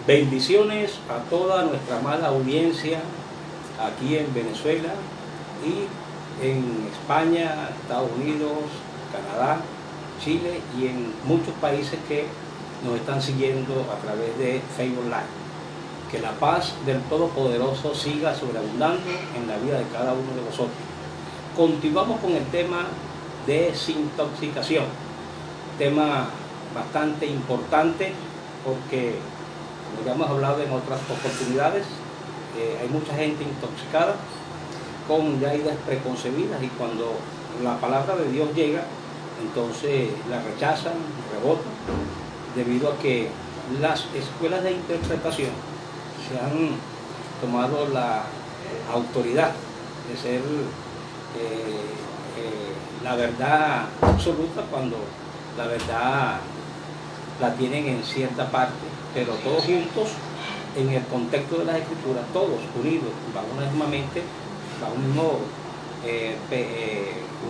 Bendiciones a toda nuestra amada audiencia aquí en Venezuela y en España, Estados Unidos, Canadá, Chile y en muchos países que nos están siguiendo a través de Facebook Live. Que la paz del Todopoderoso siga sobreabundando en la vida de cada uno de vosotros. Continuamos con el tema de desintoxicación, tema bastante importante porque, como ya hemos hablado en otras oportunidades, hay mucha gente intoxicada con ya ideas preconcebidas, y cuando la palabra de Dios llega, entonces la rechazan, rebotan, debido a que las escuelas de interpretación se han tomado la autoridad de ser la verdad absoluta, cuando la verdad la tienen en cierta parte, pero todos juntos en el contexto de las Escrituras, todos unidos bajo una misma mente, bajo una misma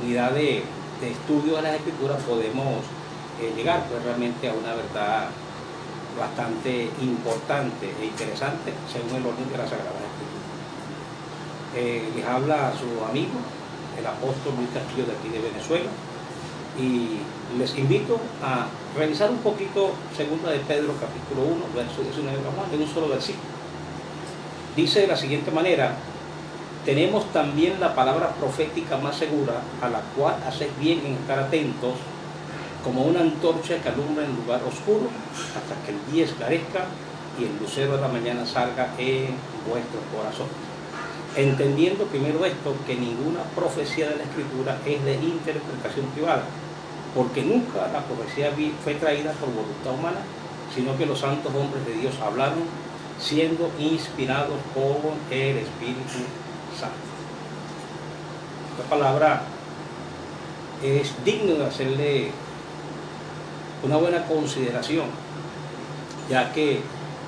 unidad de estudio de las Escrituras, podemos llegar pues, realmente a una verdad bastante importante e interesante según el orden de las Sagradas Escrituras. Les habla su amigo, el apóstol Luis Castillo, de aquí de Venezuela, y les invito a revisar un poquito segunda de Pedro capítulo 1, verso 19, en un solo versículo. Dice de la siguiente manera: tenemos también la palabra profética más segura, a la cual hacéis bien en estar atentos, como una antorcha que alumbra en lugar oscuro, hasta que el día esclarezca y el lucero de la mañana salga en vuestro corazón. Entendiendo primero esto, que ninguna profecía de la Escritura es de interpretación privada, porque nunca la profecía fue traída por voluntad humana, sino que los santos hombres de Dios hablaron, siendo inspirados por el Espíritu Santo. Esta palabra es digno de hacerle una buena consideración, ya que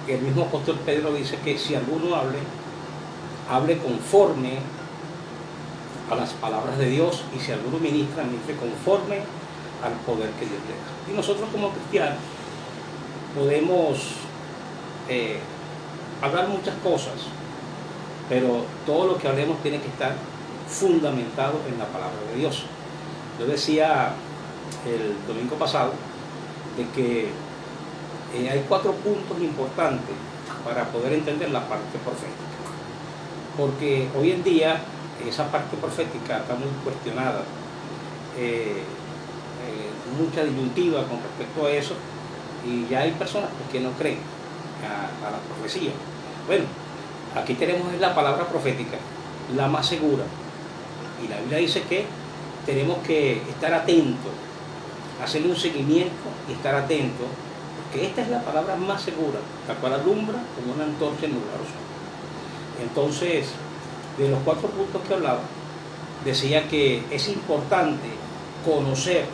el mismo apóstol Pedro dice que si alguno hable conforme a las palabras de Dios, y si alguno ministre conforme al poder que Dios le da. Y nosotros como cristianos podemos hablar muchas cosas, pero todo lo que hablemos tiene que estar fundamentado en la palabra de Dios. Yo decía el domingo pasado de que hay 4 puntos importantes para poder entender la parte profética, porque hoy en día esa parte profética está muy cuestionada, mucha disyuntiva con respecto a eso, y ya hay personas que no creen a la profecía. Bueno, aquí tenemos la palabra profética, la más segura, y la Biblia dice que tenemos que estar atentos, hacerle un seguimiento y estar atentos, porque esta es la palabra más segura, la cual alumbra como una antorcha en lugar oscuro. Entonces, de los 4 puntos que hablaba, decía que es importante conocer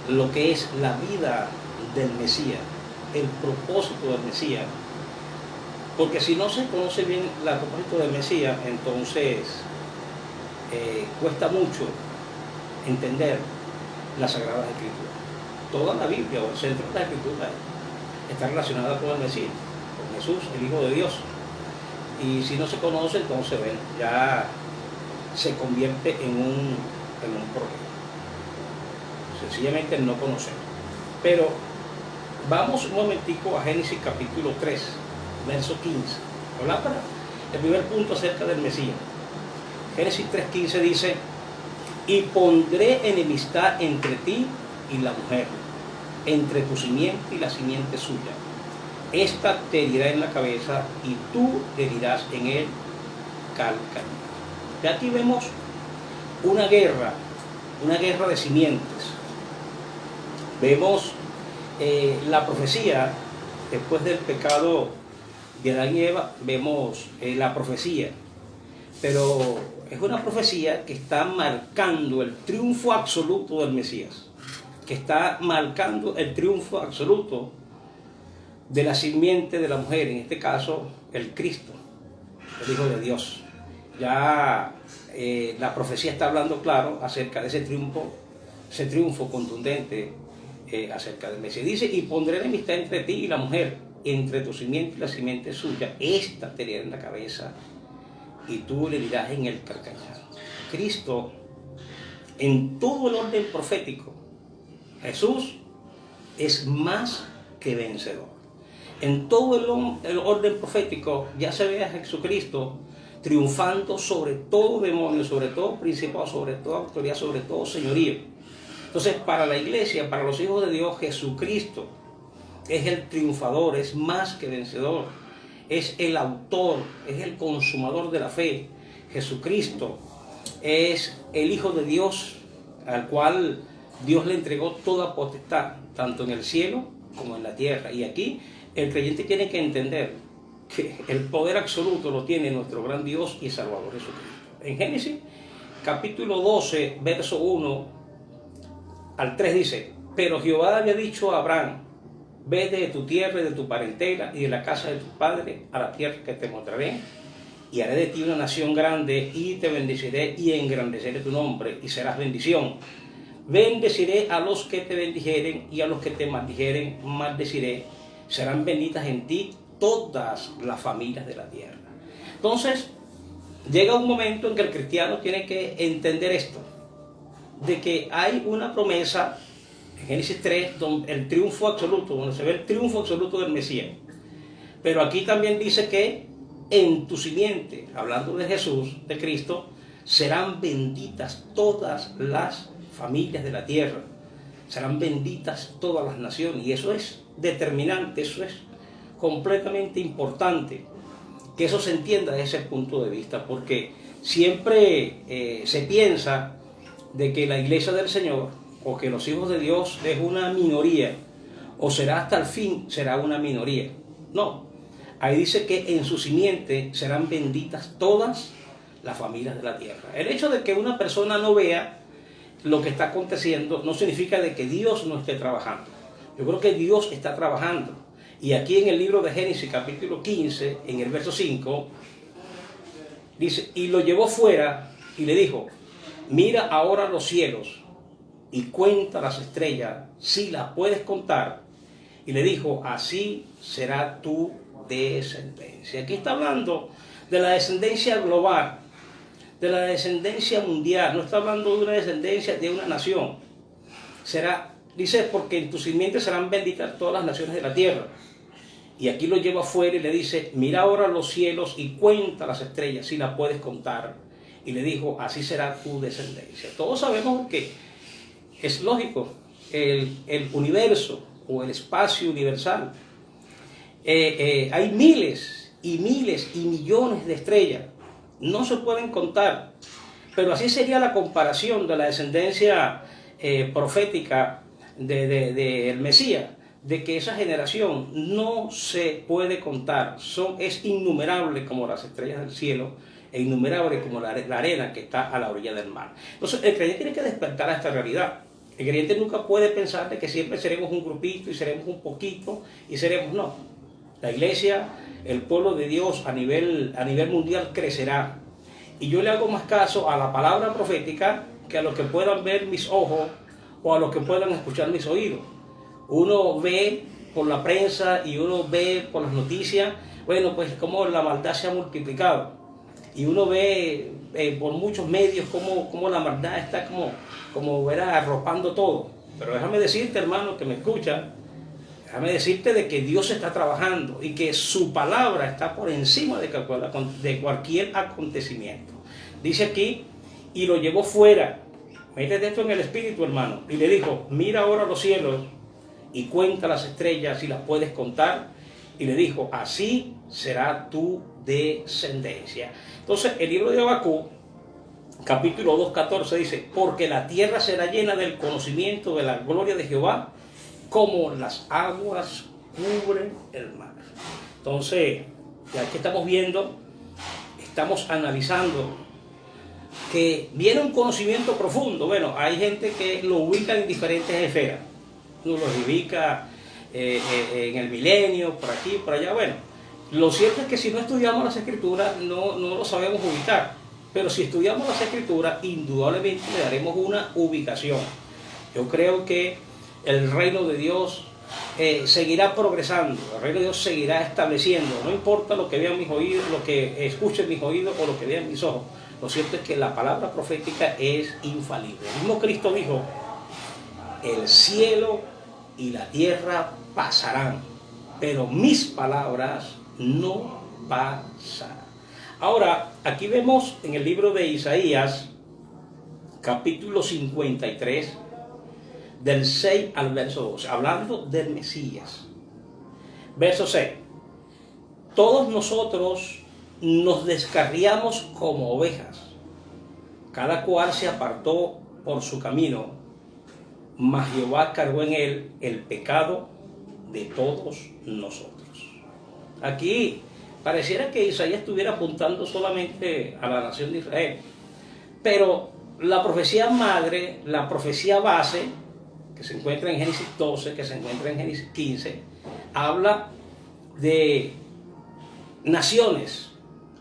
lo que es la vida del Mesías, el propósito del Mesías, porque si no se conoce bien el propósito del Mesías, entonces cuesta mucho entender las Sagradas Escrituras. Toda la Biblia, o el centro de la Escritura, está relacionada con el Mesías, con Jesús, el Hijo de Dios. Y si no se conoce, entonces bueno, ya se convierte en un problema. Sencillamente no conocer. Pero vamos un momentico a Génesis capítulo 3, verso 15. El primer punto acerca del Mesías. Génesis 3:15 dice: y pondré enemistad entre ti y la mujer, entre tu simiente y la simiente suya. Esta te herirá en la cabeza y tú herirás en el calcañar. De aquí vemos una guerra de simientes. Vemos la profecía, después del pecado de Adán y Eva, vemos la profecía, pero es una profecía que está marcando el triunfo absoluto del Mesías, que está marcando el triunfo absoluto de la simiente de la mujer, en este caso el Cristo, el Hijo de Dios. Ya la profecía está hablando claro acerca de ese triunfo contundente acerca del Mesías. Dice: y pondré enemistad entre ti y la mujer, entre tu simiente y la simiente suya, esta te herirá en la cabeza y tú le dirás en el calcañar. Cristo, en todo el orden profético, Jesús es más que vencedor. En todo el orden profético ya se ve a Jesucristo triunfando sobre todo demonio, sobre todo principado, sobre toda autoridad, sobre todo señorío. Entonces, para la iglesia, para los hijos de Dios, Jesucristo es el triunfador, es más que vencedor, es el autor, es el consumador de la fe. Jesucristo es el Hijo de Dios, al cual Dios le entregó toda potestad, tanto en el cielo como en la tierra. Y aquí el creyente tiene que entender que el poder absoluto lo tiene nuestro gran Dios y Salvador Jesucristo. En Génesis capítulo 12, verso 1 al 3 dice: pero Jehová había dicho a Abraham: vete de tu tierra y de tu parentela y de la casa de tu padre a la tierra que te mostraré, y haré de ti una nación grande, y te bendeciré y engrandeceré tu nombre, y serás bendición. Bendeciré a los que te bendijeren, y a los que te maldijeren maldeciré. Serán benditas en ti todas las familias de la tierra. Entonces, llega un momento en que el cristiano tiene que entender esto, de que hay una promesa en Génesis 3, donde el triunfo absoluto, donde se ve el triunfo absoluto del Mesías. Pero aquí también dice que en tu simiente, hablando de Jesús, de Cristo, serán benditas todas las familias de la tierra. Serán benditas todas las naciones. Y eso es determinante, eso es completamente importante que eso se entienda desde ese punto de vista, porque siempre se piensa de que la iglesia del Señor o que los hijos de Dios es una minoría, o será hasta el fin, será una minoría. No, ahí dice que en su simiente serán benditas todas las familias de la tierra. El hecho de que una persona no vea lo que está aconteciendo no significa de que Dios no esté trabajando. Yo creo que Dios está trabajando. Y aquí en el libro de Génesis capítulo 15, en el verso 5, dice: y lo llevó fuera y le dijo: mira ahora los cielos y cuenta las estrellas, si las puedes contar. Y le dijo: así será tu descendencia. Aquí está hablando de la descendencia global, de la descendencia mundial. No está hablando de una descendencia de una nación. Dice: porque en tu simiente serán benditas todas las naciones de la tierra. Y aquí lo lleva afuera y le dice: mira ahora los cielos y cuenta las estrellas, si las puedes contar. Y le dijo: así será tu descendencia. Todos sabemos que es lógico, el universo o el espacio universal, hay miles y miles y millones de estrellas, no se pueden contar, pero así sería la comparación de la descendencia profética del Mesías, de que esa generación no se puede contar, es innumerable como las estrellas del cielo, e innumerable como la arena que está a la orilla del mar. Entonces el creyente tiene que despertar a esta realidad. El creyente nunca puede pensar de que siempre seremos un grupito y seremos un poquito y seremos, no. La iglesia, el pueblo de Dios a nivel mundial crecerá. Y yo le hago más caso a la palabra profética que a lo que puedan ver mis ojos o a lo que puedan escuchar mis oídos. Uno ve por la prensa y uno ve por las noticias, bueno, pues cómo la maldad se ha multiplicado. Y uno ve por muchos medios cómo la maldad está como arropando todo. Pero déjame decirte, hermano, que me escucha, déjame decirte de que Dios está trabajando y que su palabra está por encima de cualquier acontecimiento. Dice aquí: y lo llevó fuera. Métete esto en el espíritu, hermano. Y le dijo: mira ahora los cielos y cuenta las estrellas si las puedes contar. Y le dijo: así será tu descendencia. Entonces el libro de Habacuc capítulo 2:14 dice: porque la tierra será llena del conocimiento de la gloria de Jehová, como las aguas cubren el mar. Entonces, ya que estamos viendo, estamos analizando que viene un conocimiento profundo. Bueno, hay gente que lo ubica en diferentes esferas. Uno lo ubica en el milenio, por aquí, por allá. Bueno, lo cierto es que si no estudiamos las escrituras no lo sabemos ubicar. Pero si estudiamos las escrituras, indudablemente le daremos una ubicación. Yo creo que el reino de Dios seguirá progresando, el reino de Dios seguirá estableciendo, no importa lo que vean mis oídos, lo que escuchen mis oídos o lo que vean mis ojos. Lo cierto es que la palabra profética es infalible. El mismo Cristo dijo: el cielo y la tierra pasarán, pero mis palabras no pasarán. Ahora, aquí vemos en el libro de Isaías, capítulo 53, del 6 al verso 12, hablando del Mesías. Verso 6: todos nosotros nos descarriamos como ovejas, cada cual se apartó por su camino, mas Jehová cargó en él el pecado de todos nosotros. Aquí pareciera que Isaías estuviera apuntando solamente a la nación de Israel, pero la profecía madre, la profecía base, que se encuentra en Génesis 12, que se encuentra en Génesis 15, habla de naciones,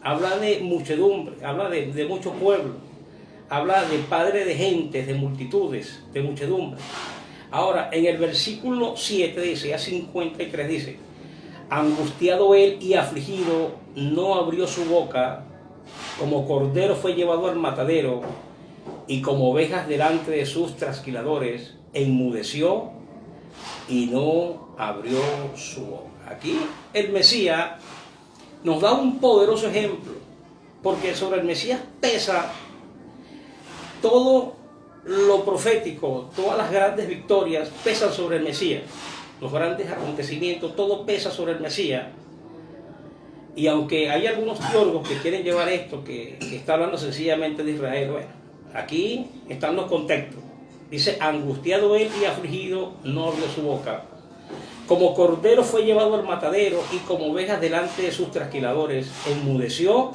habla de muchedumbre, habla de mucho pueblo, habla de padre de gentes, de multitudes, de muchedumbre. Ahora, en el versículo 7 dice, ya 53 dice: angustiado él y afligido, no abrió su boca, como cordero fue llevado al matadero, y como ovejas delante de sus trasquiladores, enmudeció y no abrió su boca. Aquí el Mesías nos da un poderoso ejemplo, porque sobre el Mesías pesa todo lo profético, todas las grandes victorias pesan sobre el Mesías, los grandes acontecimientos, todo pesa sobre el Mesías. Y aunque hay algunos teólogos que quieren llevar esto, que está hablando sencillamente de Israel, bueno, aquí están los contextos. Dice: angustiado él y afligido, no abrió su boca. Como cordero fue llevado al matadero, y como ovejas delante de sus trasquiladores, enmudeció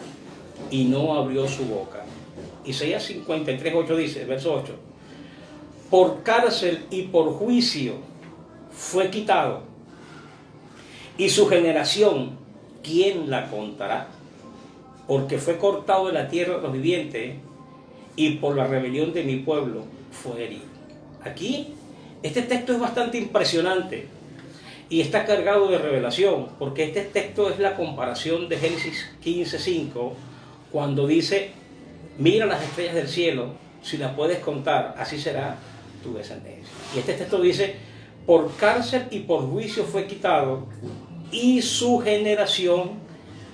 y no abrió su boca. Isaías 53, 8 dice, verso 8: por cárcel y por juicio fue quitado, y su generación, ¿quién la contará? Porque fue cortado de la tierra de los vivientes, y por la rebelión de mi pueblo fue herido. Aquí, este texto es bastante impresionante y está cargado de revelación, porque este texto es la comparación de Génesis 15:5, cuando dice: mira las estrellas del cielo, si las puedes contar, así será tu descendencia. Y este texto dice: por cárcel y por juicio fue quitado, y su generación,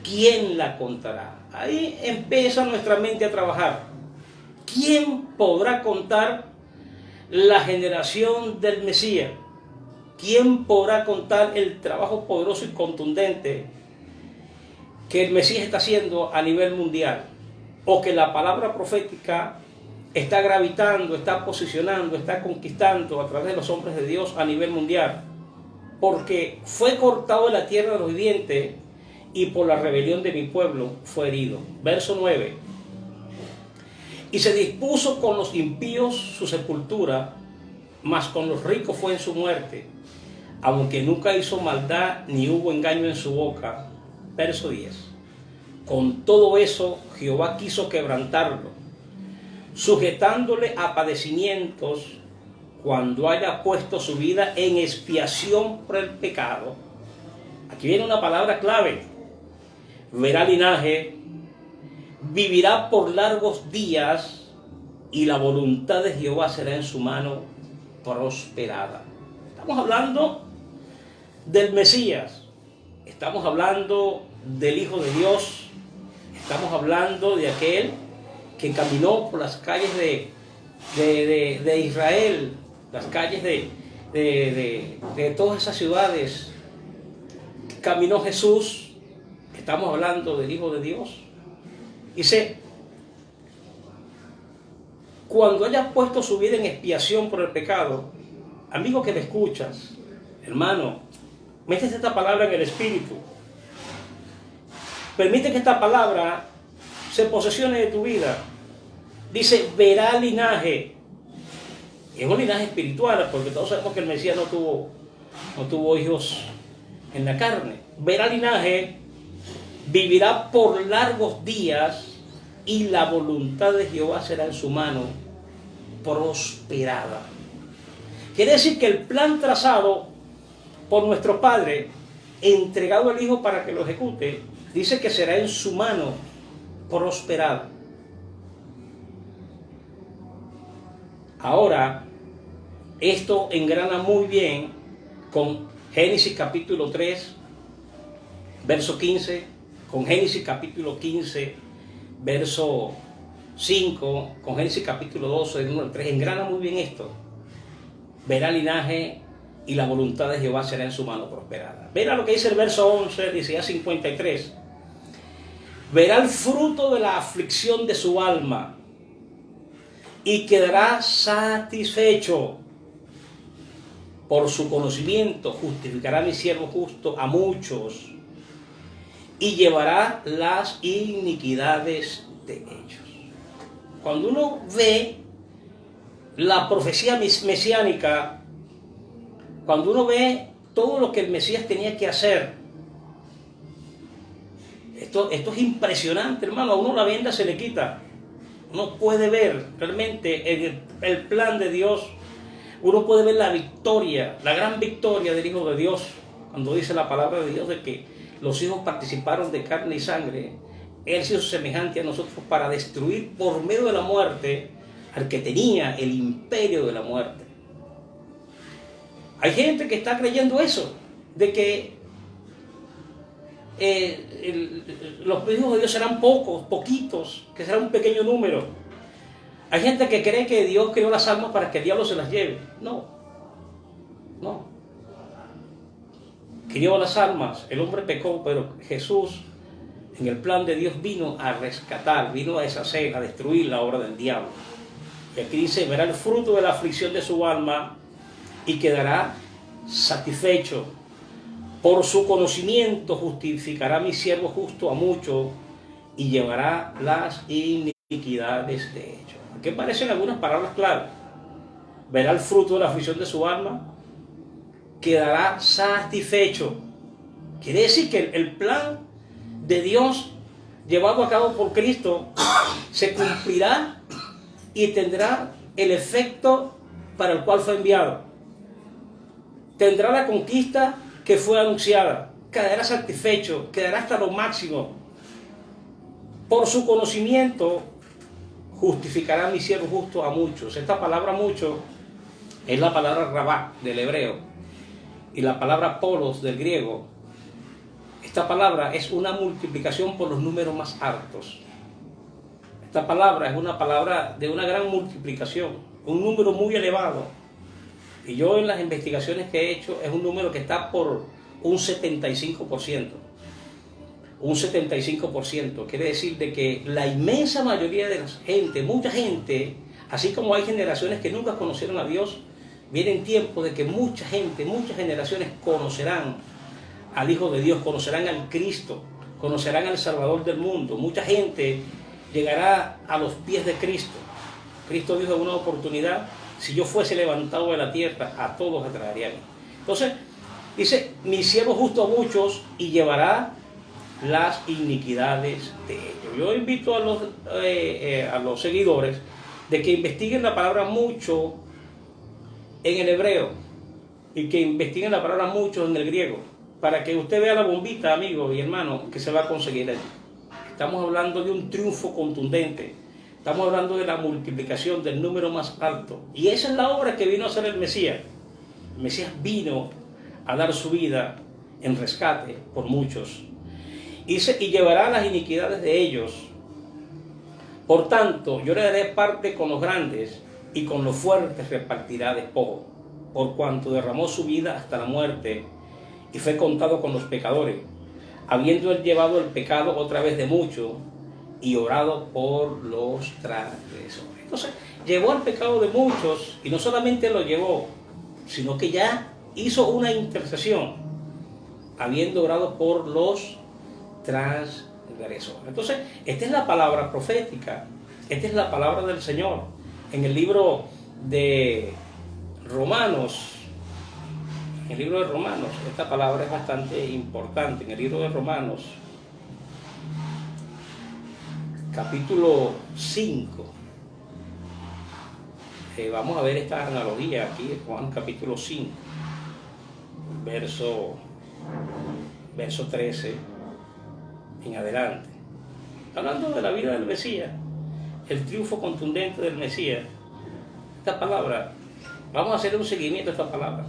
¿quién la contará? Ahí empieza nuestra mente a trabajar. ¿Quién podrá contar la generación del Mesías? ¿Quién podrá contar el trabajo poderoso y contundente que el Mesías está haciendo a nivel mundial? O que la palabra profética está gravitando, está posicionando, está conquistando a través de los hombres de Dios a nivel mundial. Porque fue cortado de la tierra de los vivientes, y por la rebelión de mi pueblo fue herido. Verso 9: y se dispuso con los impíos su sepultura, mas con los ricos fue en su muerte, aunque nunca hizo maldad ni hubo engaño en su boca. Verso 10: con todo eso Jehová quiso quebrantarlo, sujetándole a padecimientos, cuando haya puesto su vida en expiación por el pecado. Aquí viene una palabra clave: verá linaje, vivirá por largos días, y la voluntad de Jehová será en su mano prosperada. Estamos hablando del Mesías, estamos hablando del Hijo de Dios, estamos hablando de aquel que caminó por las calles de Israel, las calles de todas esas ciudades. Caminó Jesús. Estamos hablando del Hijo de Dios. Dice: cuando haya puesto su vida en expiación por el pecado. Amigo que me escuchas, hermano, métete esta palabra en el espíritu. Permite que esta palabra se posesione de tu vida. Dice: verá linaje. Es un linaje espiritual, porque todos sabemos que el Mesías no tuvo hijos en la carne. Verá linaje, vivirá por largos días, y la voluntad de Jehová será en su mano prosperada. Quiere decir que el plan trazado por nuestro Padre, entregado al Hijo para que lo ejecute, dice que será en su mano prosperada. Ahora, esto engrana muy bien con Génesis capítulo 3, verso 15, con Génesis capítulo 15, verso 5, con Génesis capítulo 12, número 3, engrana muy bien esto. Verá el linaje y la voluntad de Jehová será en su mano prosperada. Verá lo que dice el verso 11, dice ya 53. Verá el fruto de la aflicción de su alma y quedará satisfecho. Por su conocimiento justificará mi siervo justo a muchos y llevará las iniquidades de ellos. Cuando uno ve la profecía mesiánica, cuando uno ve todo lo que el Mesías tenía que hacer, esto es impresionante, hermano. A uno la venda se le quita. Uno puede ver realmente el plan de Dios. Uno puede ver la victoria, la gran victoria del Hijo de Dios, cuando dice la palabra de Dios de que los hijos participaron de carne y sangre. Él se hizo semejante a nosotros para destruir por medio de la muerte al que tenía el imperio de la muerte. Hay gente que está creyendo eso, de que los hijos de Dios serán pocos, poquitos, que será un pequeño número. Hay gente que cree que Dios creó las almas para que el diablo se las lleve. No. Crió las almas, el hombre pecó, pero Jesús, en el plan de Dios, vino a rescatar, vino a deshacer, a destruir la obra del diablo. Y aquí dice, verá el fruto de la aflicción de su alma y quedará satisfecho. Por su conocimiento justificará mi siervo justo a muchos y llevará las iniquidades de ellos. Aquí aparecen algunas palabras claras. Verá el fruto de la aflicción de su alma, quedará satisfecho. Quiere decir que el plan de Dios llevado a cabo por Cristo se cumplirá y tendrá el efecto para el cual fue enviado. Tendrá la conquista que fue anunciada. Quedará satisfecho, quedará hasta lo máximo. Por su conocimiento justificará mi siervo justo a muchos. Esta palabra mucho es la palabra rabá del hebreo y la palabra polos del griego. Esta palabra es una multiplicación por los números más altos. Esta palabra es una palabra de una gran multiplicación, un número muy elevado. Y yo en las investigaciones que he hecho es un número que está por un 75%. Un 75%. Quiere decir de que la inmensa mayoría de la gente, mucha gente, así como hay generaciones que nunca conocieron a Dios, vienen tiempos de que mucha gente, muchas generaciones conocerán al Hijo de Dios, conocerán al Cristo, conocerán al Salvador del mundo. Mucha gente llegará a los pies de Cristo. Cristo dijo en una oportunidad, si yo fuese levantado de la tierra, a todos atraería a mí. Entonces, dice, mi siervo justo a muchos y llevará las iniquidades de ellos. Yo invito a los seguidores de que investiguen la palabra mucho en el hebreo y que investiguen la palabra mucho en el griego, para que usted vea la bombita, amigo y hermano, que se va a conseguir allí. Estamos hablando de un triunfo contundente. Estamos hablando de la multiplicación del número más alto. Y esa es la obra que vino a hacer el Mesías. El Mesías vino a dar su vida en rescate por muchos. Y llevará las iniquidades de ellos. Por tanto, yo le daré parte con los grandes y con los fuertes repartirá despojo, por cuanto derramó su vida hasta la muerte y fue contado con los pecadores, habiendo él llevado el pecado otra vez de muchos y orado por los transgresores. Entonces, llevó el pecado de muchos y no solamente lo llevó, sino que ya hizo una intercesión, habiendo orado por los transgresores. Entonces, esta es la palabra profética, esta es la palabra del Señor. En el libro de Romanos, esta palabra es bastante importante. En el libro de Romanos, capítulo 5, vamos a ver esta analogía aquí, Juan capítulo 5. verso 13 en adelante. Hablando de la vida del Mesías, el triunfo contundente del Mesías. Esta palabra, vamos a hacer un seguimiento a esta palabra.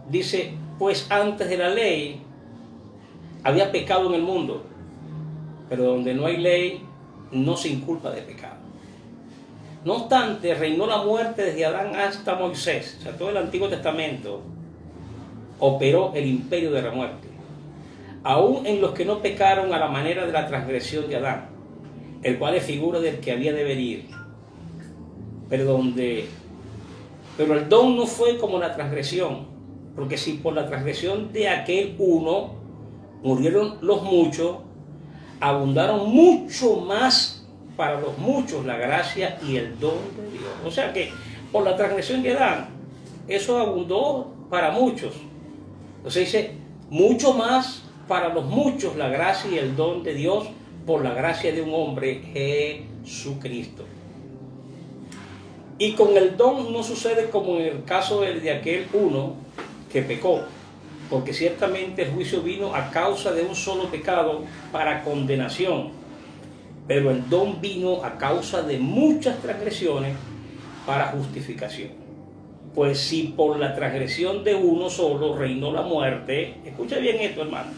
Dice, pues antes de la ley había pecado en el mundo, pero donde no hay ley no se inculpa de pecado. No obstante, reinó la muerte desde Adán hasta Moisés. O sea, todo el Antiguo Testamento operó el imperio de la muerte, aún en los que no pecaron a la manera de la transgresión de Adán, el cual es figura del que había de venir. Pero el don no fue como la transgresión, porque si por la transgresión de aquel uno murieron los muchos, abundaron mucho más para los muchos la gracia y el don de Dios. O sea que por la transgresión de Adán, eso abundó para muchos. Entonces dice, mucho más para los muchos la gracia y el don de Dios por la gracia de un hombre, Jesucristo. Y con el don no sucede como en el caso de aquel uno que pecó, porque ciertamente el juicio vino a causa de un solo pecado para condenación, pero el don vino a causa de muchas transgresiones para justificación. Pues si por la transgresión de uno solo reinó la muerte, escucha bien esto, hermano,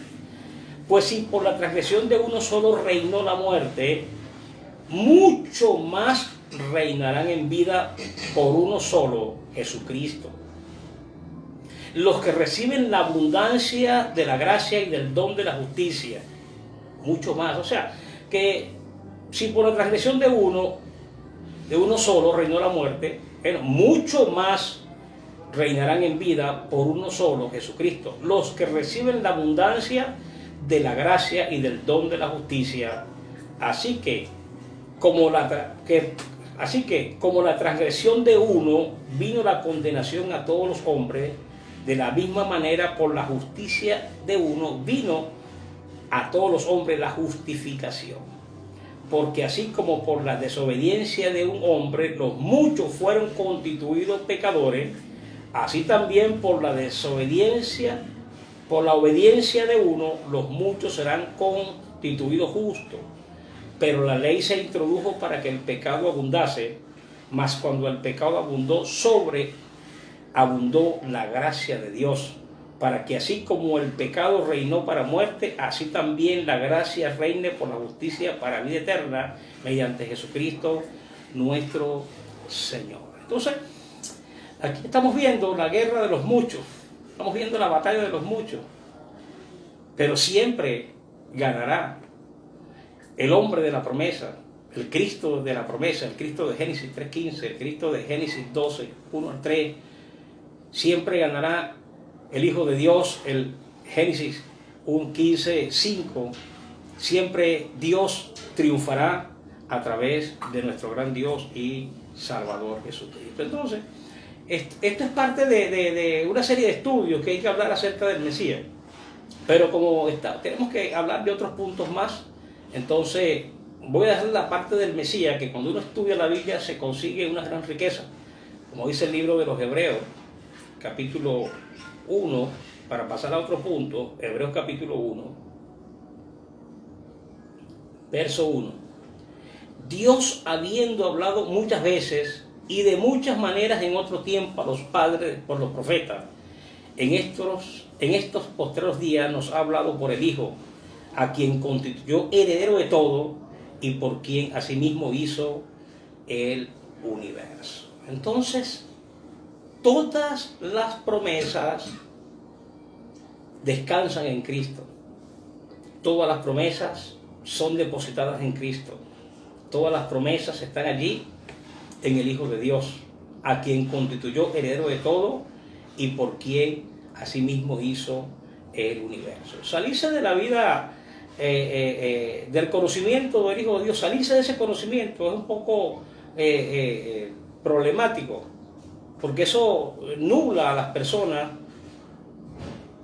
pues si por la transgresión de uno solo reinó la muerte, mucho más reinarán en vida por uno solo, Jesucristo, los que reciben la abundancia de la gracia y del don de la justicia. Mucho más. O sea, que si por la transgresión de uno solo reinó la muerte, mucho más reinarán en vida por uno solo, Jesucristo, los que reciben la abundancia de la gracia y del don de la justicia. Así que como la transgresión de uno vino la condenación a todos los hombres, de la misma manera por la justicia de uno vino a todos los hombres la justificación. Porque así como por la desobediencia de un hombre los muchos fueron constituidos pecadores, así también por la obediencia de uno los muchos serán constituidos justos. Pero la ley se introdujo para que el pecado abundase, mas cuando el pecado abundó, abundó la gracia de Dios, para que así como el pecado reinó para muerte, así también la gracia reine por la justicia para vida eterna, mediante Jesucristo nuestro Señor. Entonces, aquí estamos viendo la guerra de los muchos, estamos viendo la batalla de los muchos, pero siempre ganará el hombre de la promesa, el Cristo de la promesa, el Cristo de Génesis 3.15, el Cristo de Génesis 12, 1 al 3, siempre ganará el Hijo de Dios, el Génesis 1.15, 5, siempre Dios triunfará a través de nuestro gran Dios y Salvador Jesucristo. Entonces, esto es parte de una serie de estudios que hay que hablar acerca del Mesías, pero como tenemos que hablar de otros puntos más, entonces voy a dejar la parte del Mesías, que cuando uno estudia la Biblia se consigue una gran riqueza, como dice el libro de los Hebreos, capítulo 1, para pasar a otro punto, Hebreos capítulo 1, verso 1. Dios, habiendo hablado muchas veces y de muchas maneras en otro tiempo a los padres por los profetas, en estos postreros días nos ha hablado por el Hijo, a quien constituyó heredero de todo y por quien asimismo hizo el universo. Entonces, todas las promesas descansan en Cristo. Todas las promesas son depositadas en Cristo. Todas las promesas están allí en el Hijo de Dios, a quien constituyó heredero de todo y por quien asimismo hizo el universo. Salirse de la vida del conocimiento del Hijo de Dios, salirse de ese conocimiento es un poco problemático, porque eso nubla a las personas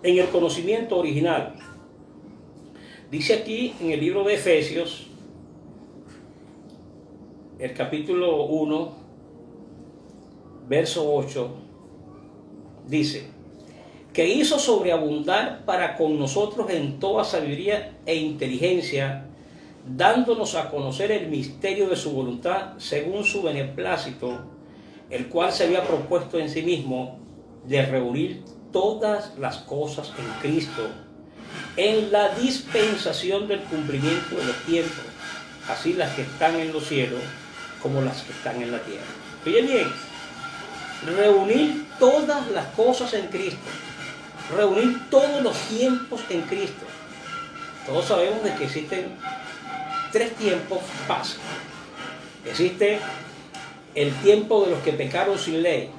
en el conocimiento original. Dice aquí en el libro de Efesios, el capítulo 1, verso 8, dice, que hizo sobreabundar para con nosotros en toda sabiduría e inteligencia, dándonos a conocer el misterio de su voluntad según su beneplácito, el cual se había propuesto en sí mismo de reunir todas las cosas en Cristo, en la dispensación del cumplimiento de los tiempos, así las que están en los cielos como las que están en la tierra. Oye bien, reunir todas las cosas en Cristo, reunir todos los tiempos en Cristo. Todos sabemos de que existen tres tiempos básicos. Existe el tiempo de los que pecaron sin ley,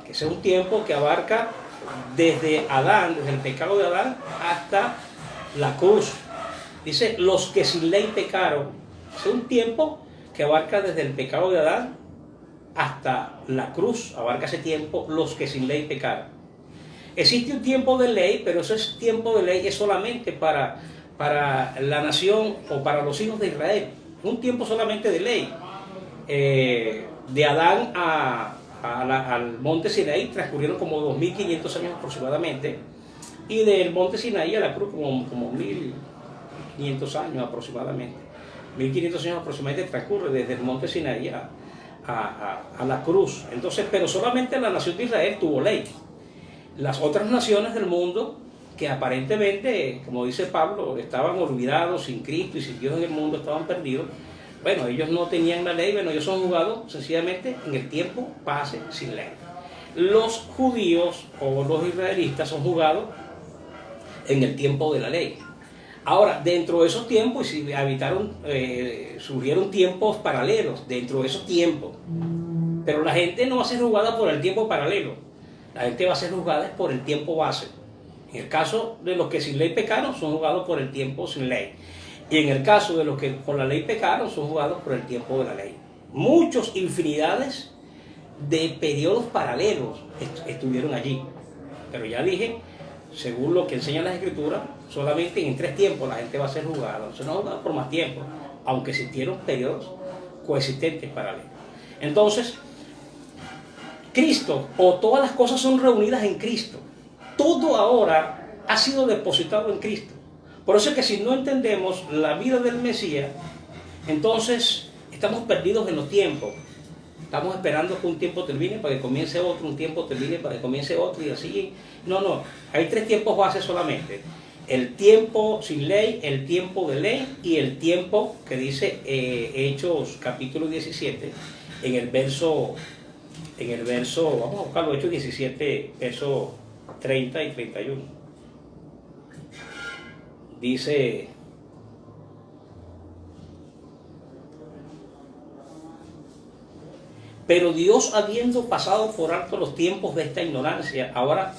que es un tiempo que abarca desde Adán, desde el pecado de Adán hasta la cruz. Dice, los que sin ley pecaron. Es un tiempo que abarca desde el pecado de Adán hasta la cruz. Abarca ese tiempo, los que sin ley pecaron. Existe un tiempo de ley, pero ese tiempo de ley es solamente para la nación o para los hijos de Israel. Un tiempo solamente de ley. De Adán al monte Sinaí transcurrieron como 2500 años aproximadamente, y del monte Sinaí a la cruz como 1500 años aproximadamente. 1500 años aproximadamente transcurre desde el monte Sinaí a la cruz. Entonces, pero solamente la nación de Israel tuvo ley. Las otras naciones del mundo, que aparentemente, como dice Pablo, estaban olvidados, sin Cristo y sin Dios en el mundo, estaban perdidos. Bueno, ellos no tenían la ley, bueno, ellos son juzgados sencillamente en el tiempo pase sin ley. Los judíos o los israelitas son juzgados en el tiempo de la ley. Ahora, dentro de esos tiempos, surgieron tiempos paralelos dentro de esos tiempos. Pero la gente no va a ser juzgada por el tiempo paralelo. La gente va a ser juzgada por el tiempo base. En el caso de los que sin ley pecaron, son juzgados por el tiempo sin ley. Y en el caso de los que con la ley pecaron, son juzgados por el tiempo de la ley. Muchos, infinidades de periodos paralelos estuvieron allí. Pero ya dije, según lo que enseñan las Escrituras, solamente en 3 tiempos la gente va a ser juzgada. No se va a juzgar por más tiempo, aunque existieron periodos coexistentes paralelos. Entonces, Cristo, o todas las cosas son reunidas en Cristo. Todo ahora ha sido depositado en Cristo. Por eso es que si no entendemos la vida del Mesías, entonces estamos perdidos en los tiempos. Estamos esperando que un tiempo termine para que comience otro, un tiempo termine para que comience otro, y así. No, hay 3 tiempos bases solamente. El tiempo sin ley, el tiempo de ley y el tiempo que dice Hechos capítulo 17, en el verso, vamos a buscarlo, Hechos 17, versos 30 y 31. Dice, pero Dios, habiendo pasado por alto los tiempos de esta ignorancia, ahora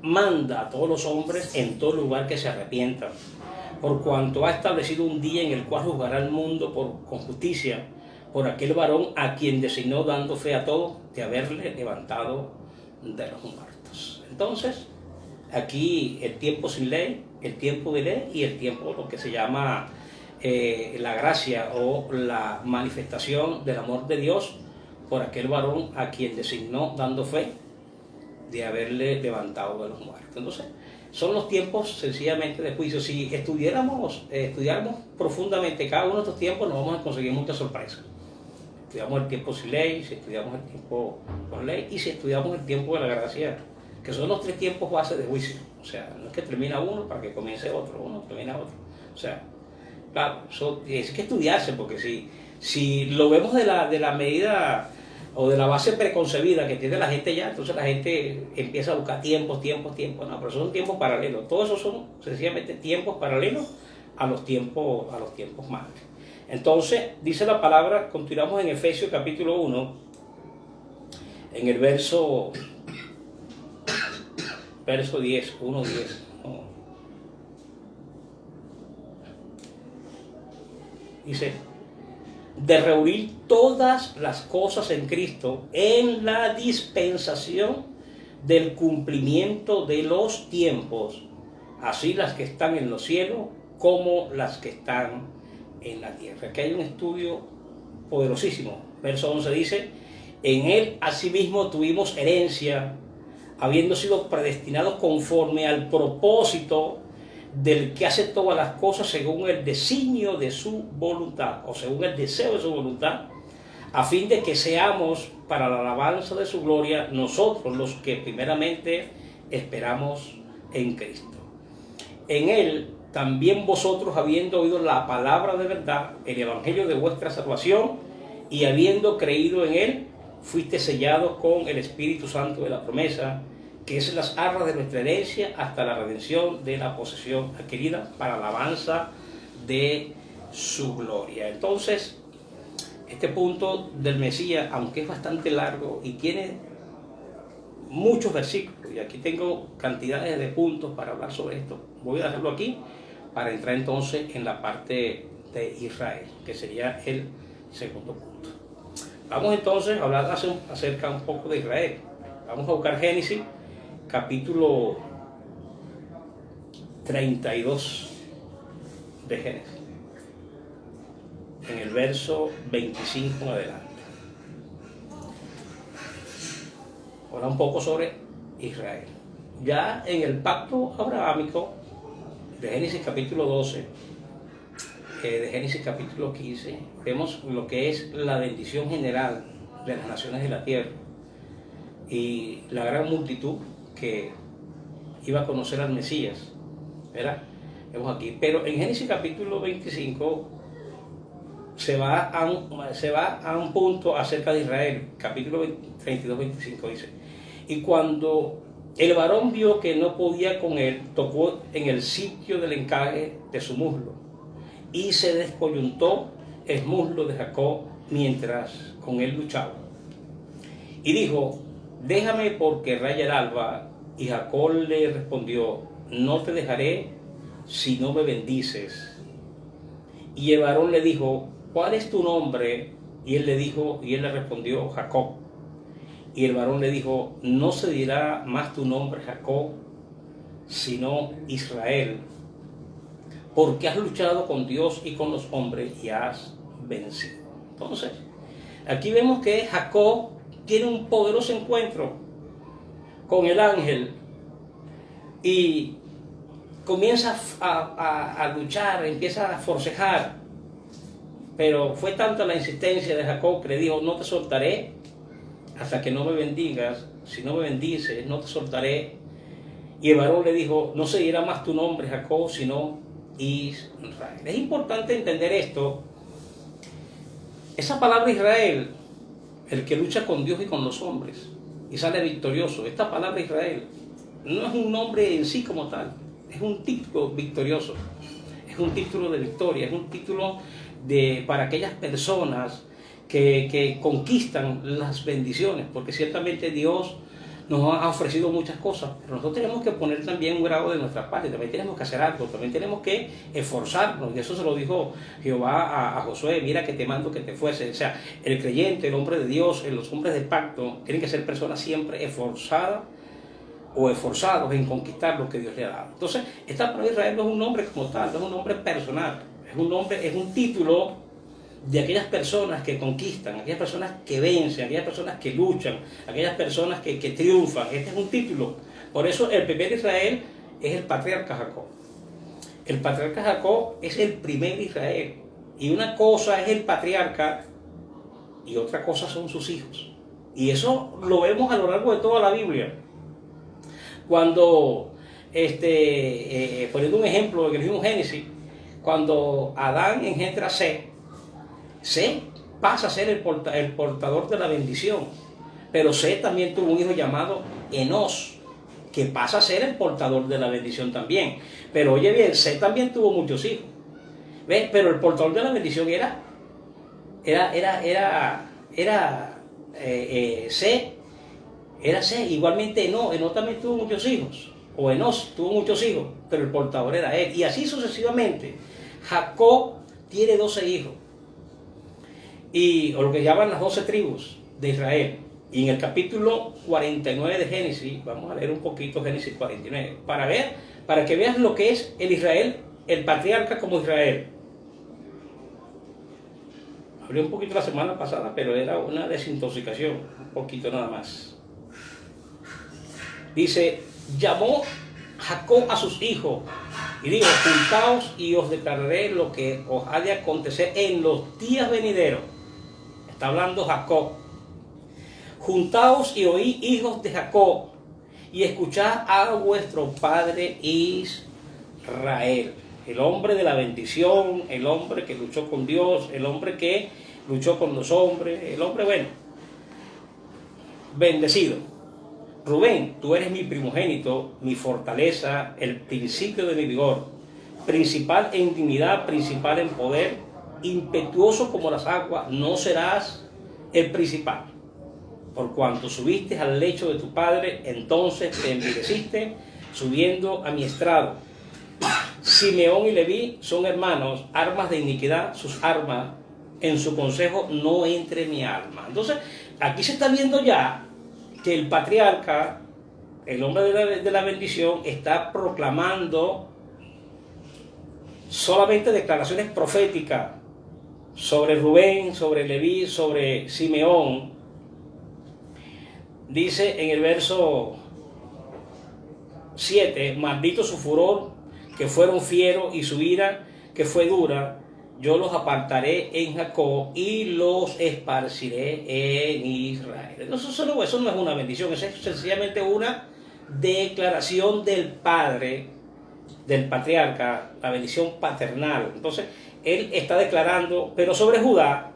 manda a todos los hombres en todo lugar que se arrepientan, por cuanto ha establecido un día en el cual juzgará al mundo con justicia, por aquel varón a quien designó, dando fe a todos de haberle levantado de los muertos. Entonces, aquí el tiempo sin ley, el tiempo de ley y el tiempo, lo que se llama la gracia o la manifestación del amor de Dios por aquel varón a quien designó, dando fe de haberle levantado de los muertos. Entonces, son los tiempos sencillamente de juicio. Si estudiáramos profundamente cada uno de estos tiempos, nos vamos a conseguir muchas sorpresas. Estudiamos el tiempo sin ley, si estudiamos el tiempo con ley y si estudiamos el tiempo de la gracia, que son los 3 tiempos bases de juicio. O sea, no es que termina uno para que comience otro, uno termina otro. O sea, claro, es que estudiarse, porque si lo vemos de la medida o de la base preconcebida que tiene la gente ya, entonces la gente empieza a buscar tiempos, no, pero son tiempos paralelos. Todos esos son sencillamente tiempos paralelos a los tiempos madres. Entonces, dice la palabra, continuamos en Efesios capítulo 1, en el verso 10, 1:10. Dice, de reunir todas las cosas en Cristo en la dispensación del cumplimiento de los tiempos, así las que están en los cielos como las que están en la tierra. Aquí hay un estudio poderosísimo. Verso 11 dice, en él asimismo tuvimos herencia, habiendo sido predestinados conforme al propósito del que hace todas las cosas según el designio de su voluntad, o según el deseo de su voluntad, a fin de que seamos para la alabanza de su gloria nosotros los que primeramente esperamos en Cristo. En Él también vosotros, habiendo oído la palabra de verdad, el evangelio de vuestra salvación, y habiendo creído en Él, fuiste sellados con el Espíritu Santo de la promesa, que es las arras de nuestra herencia hasta la redención de la posesión adquirida para alabanza de su gloria. Entonces, este punto del Mesías, aunque es bastante largo y tiene muchos versículos, y aquí tengo cantidades de puntos para hablar sobre esto, voy a dejarlo aquí para entrar entonces en la parte de Israel, que sería el segundo punto. Vamos entonces a hablar acerca un poco de Israel. Vamos a buscar Génesis, capítulo 32 de Génesis, en el verso 25 en adelante. Habla un poco sobre Israel. Ya en el pacto abrahámico de Génesis capítulo 12, de Génesis capítulo 15, vemos lo que es la bendición general de las naciones de la tierra y la gran multitud que iba a conocer al Mesías, ¿verdad? Vemos aquí, pero en Génesis capítulo 25 se va a un punto acerca de Israel. Capítulo 32-25 dice: y cuando el varón vio que no podía con él, tocó en el sitio del encaje de su muslo, y se descoyuntó el muslo de Jacob mientras con él luchaba. Y dijo: déjame, porque raya el alba. Y Jacob le respondió: no te dejaré si no me bendices. Y el varón le dijo: ¿cuál es tu nombre? Y él le respondió: Jacob. Y el varón le dijo: no se dirá más tu nombre Jacob, sino Israel, porque has luchado con Dios y con los hombres y has vencido. Entonces, aquí vemos que Jacob tiene un poderoso encuentro con el ángel y comienza a luchar, empieza a forcejar, pero fue tanta la insistencia de Jacob que le dijo: no te soltaré hasta que no me bendigas, si no me bendices no te soltaré. Y el varón le dijo: no se dirá más tu nombre Jacob, sino Israel. Es importante entender esto. Esa palabra Israel, el que lucha con Dios y con los hombres y sale victorioso, esta palabra Israel no es un nombre en sí como tal, es un título victorioso, es un título de victoria, es un título para aquellas personas que conquistan las bendiciones, porque ciertamente Dios nos ha ofrecido muchas cosas, pero nosotros tenemos que poner también un grado de nuestra parte, también tenemos que hacer algo, también tenemos que esforzarnos, y eso se lo dijo Jehová a Josué: mira que te mando que te fuese. O sea, el creyente, el hombre de Dios, los hombres de pacto, tienen que ser personas siempre esforzadas o esforzados en conquistar lo que Dios le ha dado. Entonces, esta palabra Israel no es un nombre como tal, no es un nombre personal, es un título de aquellas personas que conquistan, aquellas personas que vencen, aquellas personas que luchan, aquellas personas que triunfan. Este es un título. Por eso el primer Israel es el patriarca Jacob. El patriarca Jacob es el primer Israel. Y una cosa es el patriarca y otra cosa son sus hijos. Y eso lo vemos a lo largo de toda la Biblia. Cuando, poniendo un ejemplo que vimos en Génesis, cuando Adán engendra a Set pasa a ser el portador de la bendición. Pero Set también tuvo un hijo llamado Enos, que pasa a ser el portador de la bendición también. Pero oye bien, Set también tuvo muchos hijos. ¿Ves? Pero el portador de la bendición era Set. Era Set. Igualmente Enos también tuvo muchos hijos. O Enos tuvo muchos hijos, pero el portador era él. Y así sucesivamente. Jacob tiene 12 hijos. O lo que llaman las 12 tribus de Israel. Y en el capítulo 49 de Génesis, vamos a leer un poquito Génesis 49, para que veas lo que es el Israel, el patriarca como Israel. Hablé un poquito la semana pasada, pero era una desintoxicación, un poquito nada más. Dice, llamó Jacob a sus hijos y dijo, juntaos y os declararé lo que os ha de acontecer en los días venideros. Está hablando Jacob. Juntaos y oí, hijos de Jacob, y escuchad a vuestro padre Israel. El hombre de la bendición, el hombre que luchó con Dios, el hombre que luchó con los hombres, el hombre bueno, bendecido. Rubén, tú eres mi primogénito, mi fortaleza, el principio de mi vigor, principal en dignidad, principal en poder, impetuoso como las aguas, no serás el principal. Por cuanto subiste al lecho de tu padre, entonces te envileciste, subiendo a mi estrado. Simeón y Leví son hermanos, armas de iniquidad, sus armas, en su consejo no entre mi alma. Entonces, aquí se está viendo ya que el patriarca, el hombre de la bendición, está proclamando solamente declaraciones proféticas sobre Rubén, sobre Leví, sobre Simeón. Dice en el verso 7, maldito su furor, que fueron fieros, y su ira, que fue dura. Yo los apartaré en Jacob y los esparciré en Israel. Entonces, eso no es una bendición, es sencillamente una declaración del Padre, del patriarca, la bendición paternal. Entonces, él está declarando, pero sobre Judá,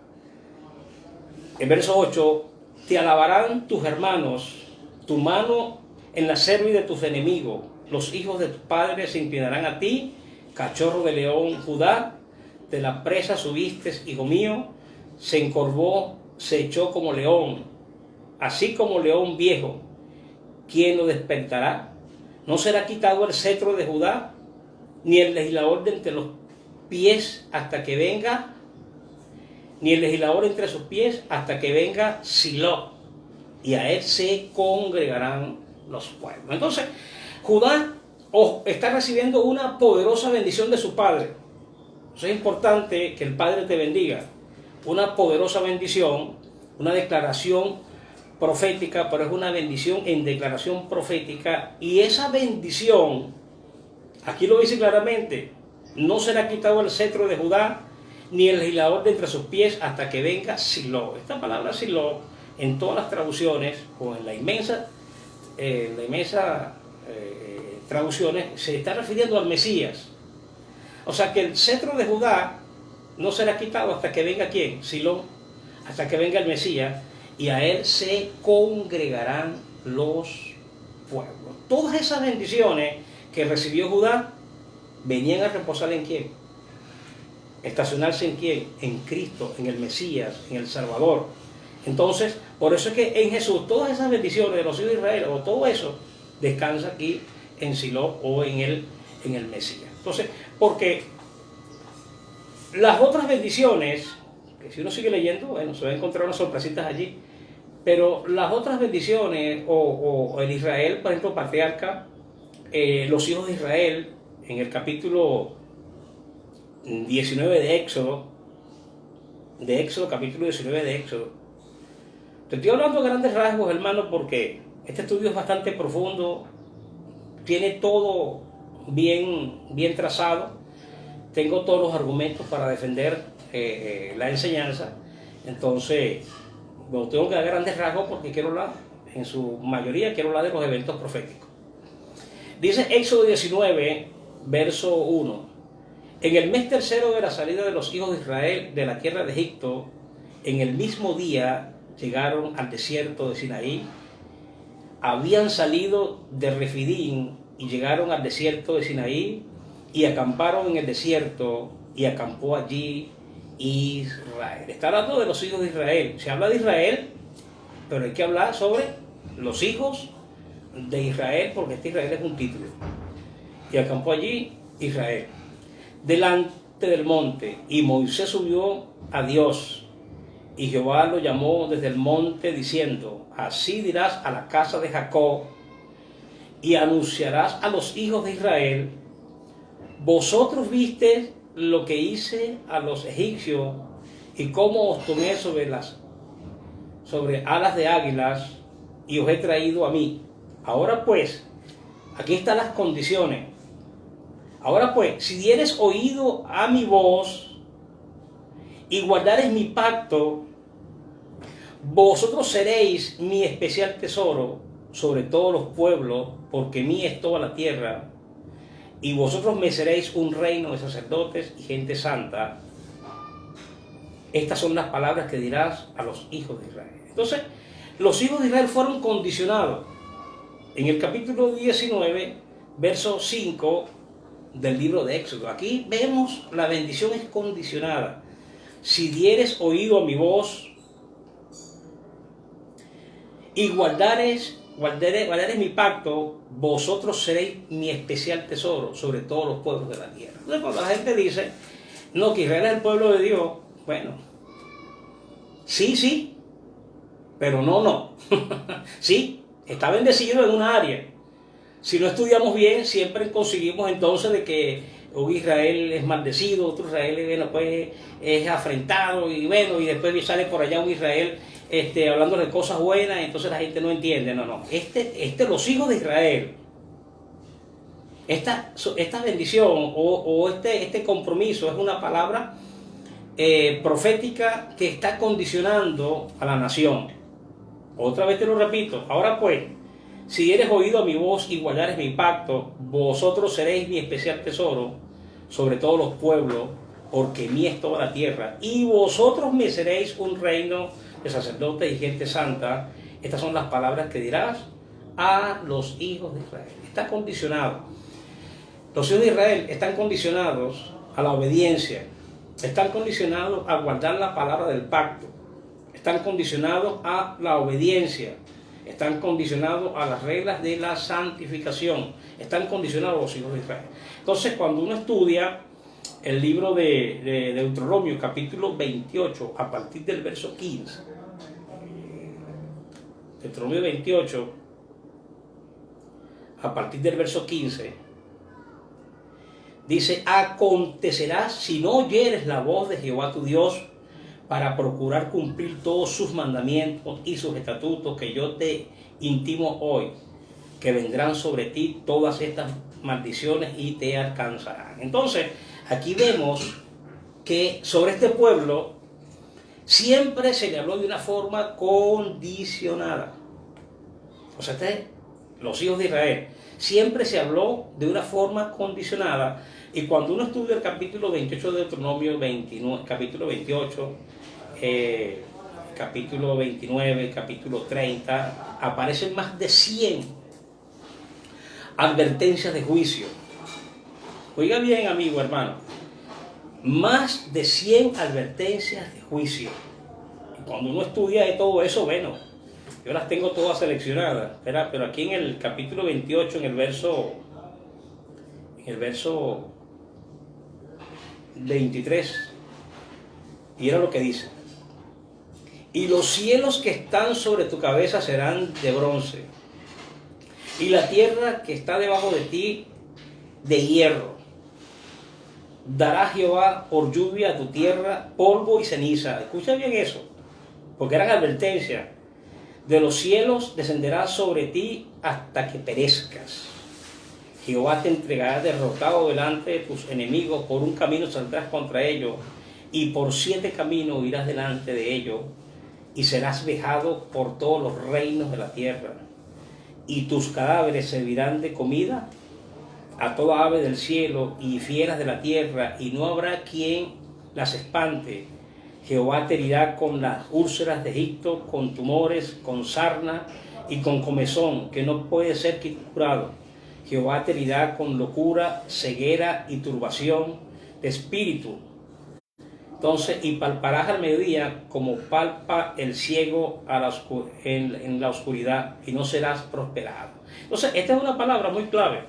en verso 8, te alabarán tus hermanos, tu mano en la cerviz de tus enemigos, los hijos de tus padres se inclinarán a ti, cachorro de león, Judá. De la presa subiste, hijo mío, se encorvó, se echó como león, así como león viejo. ¿Quién lo despertará? No será quitado el cetro de Judá, ni el legislador de entre los pies hasta que venga, ni el legislador entre sus pies hasta que venga Silo, y a él se congregarán los pueblos. Entonces, Judá está recibiendo una poderosa bendición de su padre. Es importante que el Padre te bendiga, una poderosa bendición, una declaración profética, pero es una bendición en declaración profética, y esa bendición, aquí lo dice claramente, no será quitado el cetro de Judá, ni el legislador de entre sus pies hasta que venga Silo. Esta palabra Silo, en todas las traducciones, o en la inmensa traducciones, se está refiriendo al Mesías. O sea que el cetro de Judá no será quitado hasta que venga ¿quién? Silo, hasta que venga el Mesías, y a él se congregarán los pueblos. Todas esas bendiciones que recibió Judá venían a reposar ¿en quién? Estacionarse ¿en quién? En Cristo, en el Mesías, en el Salvador. Entonces, por eso es que en Jesús todas esas bendiciones de los hijos de Israel, o todo eso, descansa aquí en Silo o en el Mesías. Entonces, porque las otras bendiciones, que si uno sigue leyendo, bueno, se va a encontrar unas sorpresitas allí, pero las otras bendiciones, o el Israel, por ejemplo, patriarca, los hijos de Israel, en el capítulo 19 de Éxodo, capítulo 19 de Éxodo. Te estoy hablando de grandes rasgos, hermano, porque este estudio es bastante profundo, tiene todo bien trazado, tengo todos los argumentos para defender la enseñanza. Entonces, bueno, tengo que dar grandes rasgos porque quiero hablar, en su mayoría quiero hablar de los eventos proféticos. Dice Éxodo 19, verso 1: en el mes tercero de la salida de los hijos de Israel de la tierra de Egipto, en el mismo día llegaron al desierto de Sinaí. Habían salido de Refidín y llegaron al desierto de Sinaí y acamparon en el desierto, y acampó allí Israel. Está hablando de los hijos de Israel. Se habla de Israel, pero hay que hablar sobre los hijos de Israel, porque este Israel es un título. Y acampó allí Israel delante del monte, y Moisés subió a Dios, y Jehová lo llamó desde el monte diciendo: así dirás a la casa de Jacob y anunciarás a los hijos de Israel: vosotros visteis lo que hice a los egipcios, y cómo os tomé sobre alas de águilas, y os he traído a mí. Ahora pues, aquí están las condiciones. Ahora pues, si dieres oído a mi voz y guardares mi pacto, vosotros seréis mi especial tesoro sobre todos los pueblos, porque mía es toda la tierra, y vosotros me seréis un reino de sacerdotes y gente santa. Estas son las palabras que dirás a los hijos de Israel. Entonces, los hijos de Israel fueron condicionados. En el capítulo 19, verso 5 del libro de Éxodo. Aquí vemos la bendición es condicionada. Si dieres oído a mi voz y guardares mi pacto, vosotros seréis mi especial tesoro sobre todos los pueblos de la tierra. Entonces, cuando la gente dice, no, que Israel es el pueblo de Dios, bueno, sí, pero no. Sí, está bendecido en una área. Si no estudiamos bien, siempre conseguimos entonces de que un Israel es maldecido, otro Israel, bueno, pues, es afrentado, y bueno, y después sale por allá un Israel hablando de cosas buenas, y entonces la gente no entiende. No. Los hijos de Israel, esta bendición o este compromiso es una palabra profética que está condicionando a la nación. Otra vez te lo repito. Ahora pues, si dieres oído a mi voz y guardares mi pacto, vosotros seréis mi especial tesoro sobre todos los pueblos, porque mía es toda la tierra, y vosotros me seréis un reino de sacerdotes y gente santa. Estas son las palabras que dirás a los hijos de Israel. Está condicionado. Los hijos de Israel están condicionados a la obediencia, están condicionados a guardar la palabra del pacto, están condicionados a la obediencia, están condicionados a las reglas de la santificación, están condicionados los hijos de Israel. Entonces, cuando uno estudia el libro de Deuteronomio, capítulo 28, a partir del verso 15, Deuteronomio 28, a partir del verso 15, dice, acontecerá si no oyeres la voz de Jehová tu Dios para procurar cumplir todos sus mandamientos y sus estatutos que yo te intimo hoy, que vendrán sobre ti todas estas maldiciones y te alcanzarán. Entonces, aquí vemos que sobre este pueblo siempre se le habló de una forma condicionada. O sea, los hijos de Israel, siempre se habló de una forma condicionada. Y cuando uno estudia el capítulo 28 de Deuteronomio, capítulo 28, capítulo 29, capítulo 30, aparecen más de 100 advertencias de juicio. Oiga bien, amigo, hermano, más de 100 advertencias de juicio. Y cuando uno estudia de todo eso, bueno, yo las tengo todas seleccionadas, pero aquí en el capítulo 28, en el verso 23, y era lo que dice: y los cielos que están sobre tu cabeza serán de bronce, y la tierra que está debajo de ti de hierro. Dará Jehová por lluvia a tu tierra polvo y ceniza. Escucha bien eso, porque eran advertencias. De los cielos descenderá sobre ti hasta que perezcas. Jehová te entregará derrotado delante de tus enemigos, por un camino saldrás contra ellos, y por 7 caminos irás delante de ellos, y serás vejado por todos los reinos de la tierra. Y tus cadáveres servirán de comida a toda ave del cielo y fieras de la tierra, y no habrá quien las espante. Jehová te herirá con las úlceras de Egipto, con tumores, con sarna y con comezón, que no puede ser curado. Jehová te herirá con locura, ceguera y turbación de espíritu. Entonces, y palparás al mediodía como palpa el ciego en la oscuridad, y no serás prosperado. Entonces, esta es una palabra muy clave.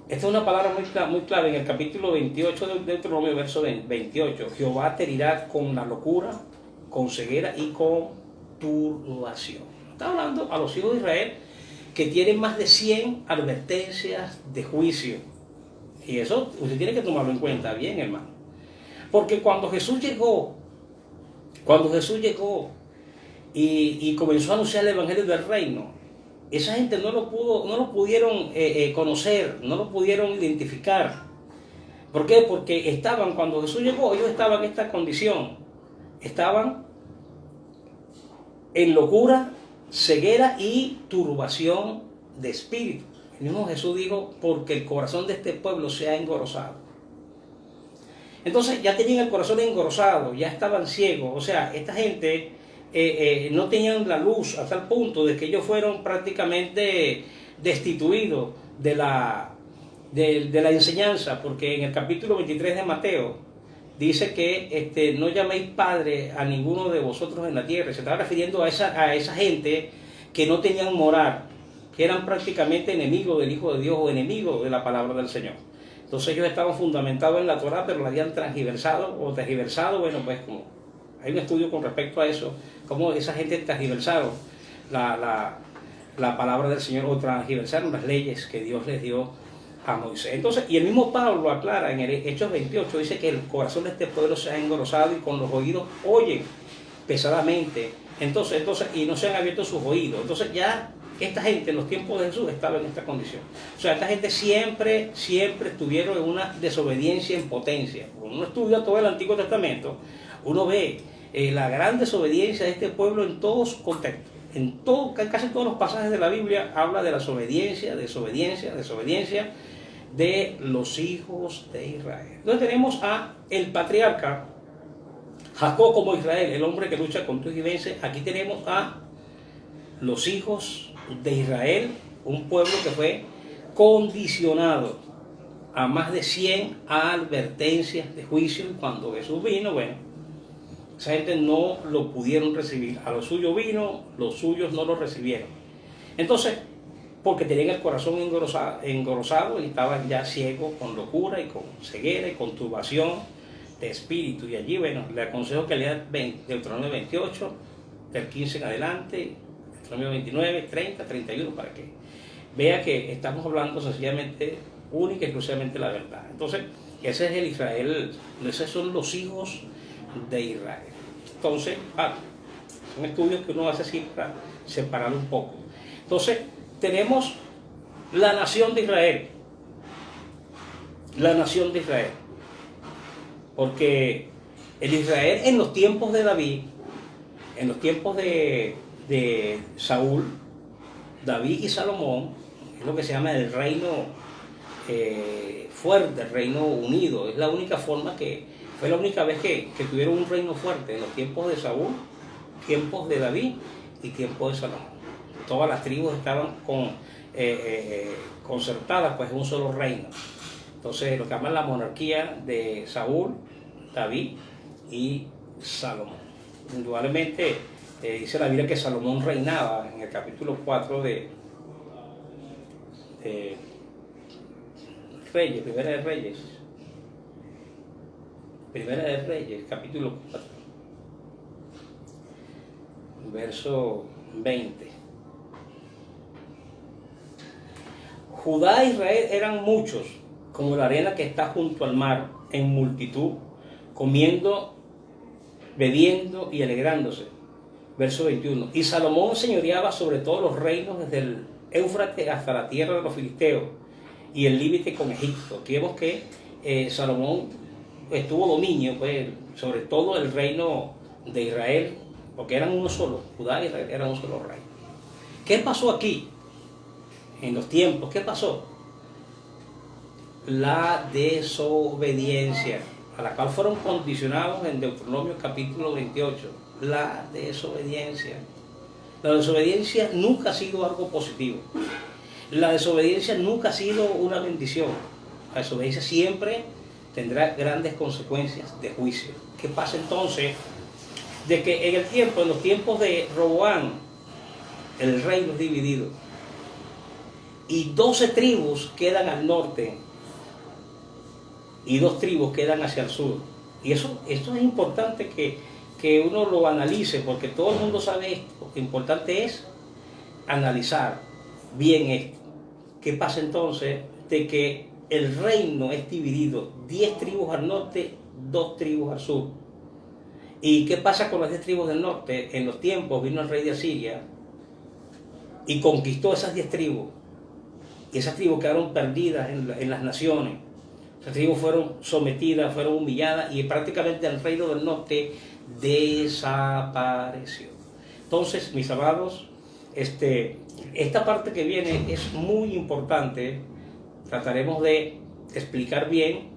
Esta es una palabra muy clave en el capítulo 28 de Deuteronomio, verso 28. Jehová te herirá con la locura, con ceguera y con turbación. Está hablando a los hijos de Israel que tienen más de 100 advertencias de juicio. Y eso usted tiene que tomarlo en cuenta bien, hermano. Porque cuando Jesús llegó y comenzó a anunciar el evangelio del reino, esa gente no lo pudieron conocer, no lo pudieron identificar. ¿Por qué? Porque estaban, cuando Jesús llegó, ellos estaban en esta condición. Estaban en locura, ceguera y turbación de espíritu. El mismo Jesús dijo, porque el corazón de este pueblo se ha engrosado. Entonces ya tenían el corazón engrosado, ya estaban ciegos. O sea, esta gente no tenían la luz a tal punto de que ellos fueron prácticamente destituidos de la enseñanza, porque en el capítulo 23 de Mateo dice que no llaméis padre a ninguno de vosotros en la tierra. Se estaba refiriendo a esa gente que no tenían moral, que eran prácticamente enemigos del Hijo de Dios o enemigos de la palabra del Señor. Entonces ellos estaban fundamentados en la Torá, pero la habían transgiversado, bueno, pues como hay un estudio con respecto a eso, cómo esa gente transgiversaron la palabra del Señor o transgiversaron las leyes que Dios les dio a Moisés. Entonces, y el mismo Pablo aclara en el Hechos 28, dice que el corazón de este pueblo se ha engrosado y con los oídos oyen pesadamente. Entonces, y no se han abierto sus oídos. Entonces ya esta gente en los tiempos de Jesús estaba en esta condición. O sea, esta gente siempre estuvieron en una desobediencia en potencia. Cuando uno estudia todo el Antiguo Testamento, uno ve la gran desobediencia de este pueblo en todos sus contextos. Casi todos los pasajes de la Biblia habla de la desobediencia de los hijos de Israel. Entonces tenemos a el patriarca Jacob como Israel, el hombre que lucha con Dios y vence. Aquí tenemos a los hijos de Israel, un pueblo que fue condicionado a más de 100 advertencias de juicio. Cuando Jesús vino, bueno, esa gente no lo pudieron recibir. A lo suyo vino, los suyos no lo recibieron. Entonces, porque tenían el corazón engrosado y estaban ya ciegos con locura y con ceguera y con turbación de espíritu. Y allí, bueno, le aconsejo que lea Deuteronomio 28, del 15 en adelante, Deuteronomio 29, 30, 31, para que vea que estamos hablando sencillamente, única y exclusivamente la verdad. Entonces, ese es el Israel, esos son los hijos de Israel. Entonces, son estudios que uno hace así para separar un poco. Entonces, tenemos la nación de Israel. La nación de Israel. Porque el Israel en los tiempos de David, en los tiempos de Saúl, David y Salomón, es lo que se llama el reino fuerte, el reino unido. Es la única forma fue la única vez que tuvieron un reino fuerte, en los tiempos de Saúl, tiempos de David y tiempos de Salomón. Todas las tribus estaban concertadas pues en un solo reino. Entonces lo que llaman la monarquía de Saúl, David y Salomón. Indudablemente dice la Biblia que Salomón reinaba en el capítulo 4 de Reyes, Primera de Reyes, capítulo 4, verso 20. Judá e Israel eran muchos, como la arena que está junto al mar, en multitud, comiendo, bebiendo y alegrándose. Verso 21. Y Salomón señoreaba sobre todos los reinos, desde el Éufrates hasta la tierra de los filisteos y el límite con Egipto. Aquí vemos que Salomón tuvo dominio pues, sobre todo el reino de Israel, porque eran uno solo. Judá e Israel eran un solo reino. ¿Qué pasó aquí? En los tiempos, ¿qué pasó? La desobediencia, a la cual fueron condicionados en Deuteronomio capítulo 28. La desobediencia. La desobediencia nunca ha sido algo positivo. La desobediencia nunca ha sido una bendición. La desobediencia siempre tendrá grandes consecuencias de juicio. ¿Qué pasa entonces? De que en los tiempos de Roboam, el reino es dividido. Y 12 tribus quedan al norte y 2 tribus quedan hacia el sur. Y esto es importante que uno lo analice, porque todo el mundo sabe esto. Lo importante es analizar bien esto. ¿Qué pasa entonces? De que el reino es dividido, 10 tribus al norte, 2 tribus al sur. ¿Y qué pasa con las 10 tribus del norte? En los tiempos vino el rey de Asiria y conquistó esas 10 tribus. Y esas tribus quedaron perdidas en las naciones. Esas tribus fueron sometidas, fueron humilladas y prácticamente el reino del norte desapareció. Entonces, mis amados, esta parte que viene es muy importante. Trataremos de explicar bien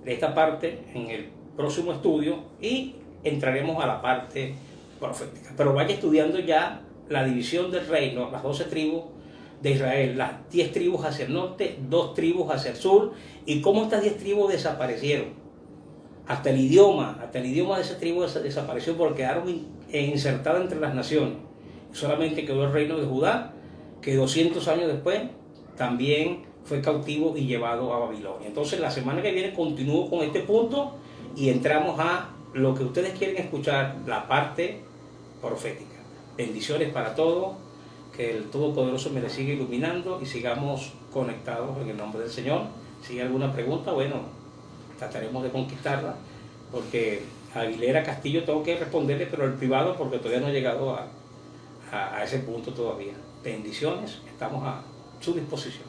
esta parte en el próximo estudio y entraremos a la parte profética. Pero vaya estudiando ya la división del reino, las 12 tribus de Israel, las 10 tribus hacia el norte, 2 tribus hacia el sur, y cómo estas 10 tribus desaparecieron. Hasta el idioma de esa tribu desapareció porque quedaron insertadas entre las naciones. Solamente quedó el reino de Judá, que 200 años después también fue cautivo y llevado a Babilonia. Entonces la semana que viene continúo con este punto y entramos a lo que ustedes quieren escuchar, la parte profética. Bendiciones para todos, que el Todopoderoso me le siga iluminando y sigamos conectados en el nombre del Señor. Si hay alguna pregunta, bueno, trataremos de conquistarla, porque a Aguilera Castillo tengo que responderle, pero el privado, porque todavía no he llegado a ese punto todavía. Bendiciones, estamos a su disposición.